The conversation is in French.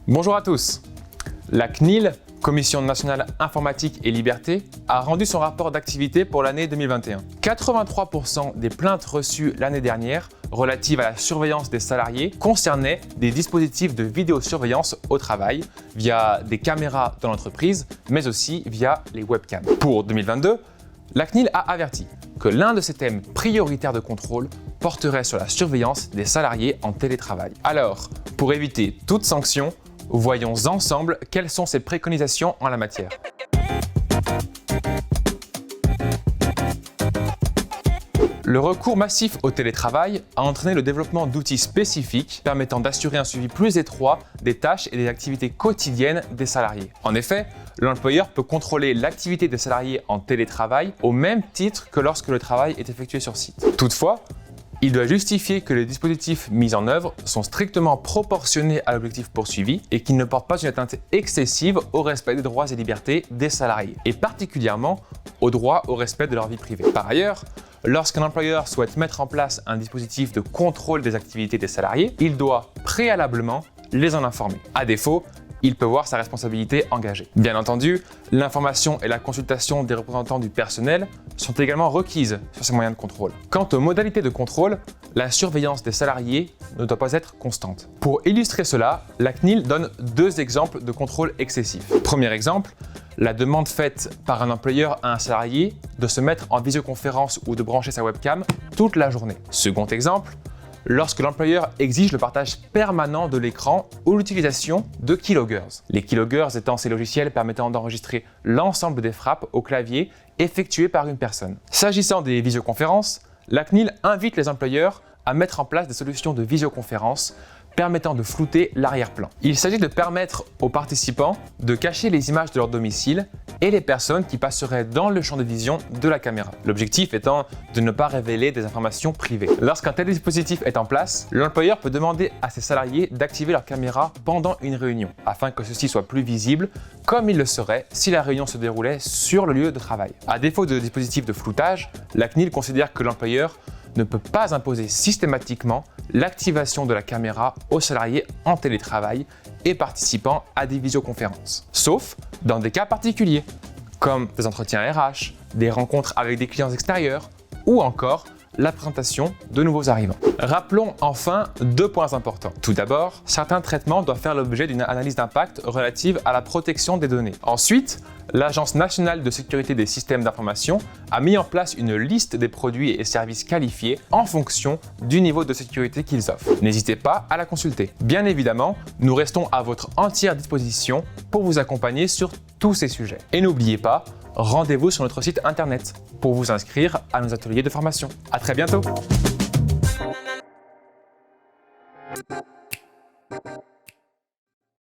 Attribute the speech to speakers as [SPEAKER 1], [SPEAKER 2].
[SPEAKER 1] Bonjour à tous. La CNIL, Commission nationale informatique et liberté, a rendu son rapport d'activité pour l'année 2021. 83% des plaintes reçues l'année dernière relatives à la surveillance des salariés concernaient des dispositifs de vidéosurveillance au travail via des caméras dans l'entreprise, mais aussi via les webcams. Pour 2022, la CNIL a averti que l'un de ses thèmes prioritaires de contrôle porterait sur la surveillance des salariés en télétravail. Alors, pour éviter toute sanction, voyons ensemble quelles sont ses préconisations en la matière. Le recours massif au télétravail a entraîné le développement d'outils spécifiques permettant d'assurer un suivi plus étroit des tâches et des activités quotidiennes des salariés. En effet, l'employeur peut contrôler l'activité des salariés en télétravail au même titre que lorsque le travail est effectué sur site. Toutefois, il doit justifier que les dispositifs mis en œuvre sont strictement proportionnés à l'objectif poursuivi et qu'ils ne portent pas une atteinte excessive au respect des droits et libertés des salariés, et particulièrement au droit au respect de leur vie privée. Par ailleurs, lorsqu'un employeur souhaite mettre en place un dispositif de contrôle des activités des salariés, il doit préalablement les en informer. À défaut, il peut voir sa responsabilité engagée. Bien entendu, l'information et la consultation des représentants du personnel sont également requises sur ces moyens de contrôle. Quant aux modalités de contrôle, la surveillance des salariés ne doit pas être constante. Pour illustrer cela, la CNIL donne deux exemples de contrôle excessif. Premier exemple, la demande faite par un employeur à un salarié de se mettre en visioconférence ou de brancher sa webcam toute la journée. Second exemple, lorsque l'employeur exige le partage permanent de l'écran ou l'utilisation de keyloggers. Les keyloggers étant ces logiciels permettant d'enregistrer l'ensemble des frappes au clavier effectuées par une personne. S'agissant des visioconférences, la CNIL invite les employeurs à mettre en place des solutions de visioconférence permettant de flouter l'arrière-plan. Il s'agit de permettre aux participants de cacher les images de leur domicile et les personnes qui passeraient dans le champ de vision de la caméra. L'objectif étant de ne pas révéler des informations privées. Lorsqu'un tel dispositif est en place, l'employeur peut demander à ses salariés d'activer leur caméra pendant une réunion, afin que ceci soit plus visible, comme il le serait si la réunion se déroulait sur le lieu de travail. À défaut de dispositif de floutage, la CNIL considère que l'employeur ne peut pas imposer systématiquement l'activation de la caméra aux salariés en télétravail et participant à des visioconférences. Sauf dans des cas particuliers, comme des entretiens RH, des rencontres avec des clients extérieurs ou encore la présentation de nouveaux arrivants. Rappelons enfin deux points importants. Tout d'abord, certains traitements doivent faire l'objet d'une analyse d'impact relative à la protection des données. Ensuite, l'Agence nationale de sécurité des systèmes d'information a mis en place une liste des produits et services qualifiés en fonction du niveau de sécurité qu'ils offrent. N'hésitez pas à la consulter. Bien évidemment, nous restons à votre entière disposition pour vous accompagner sur tous ces sujets. Et n'oubliez pas, rendez-vous sur notre site internet pour vous inscrire à nos ateliers de formation. À très bientôt!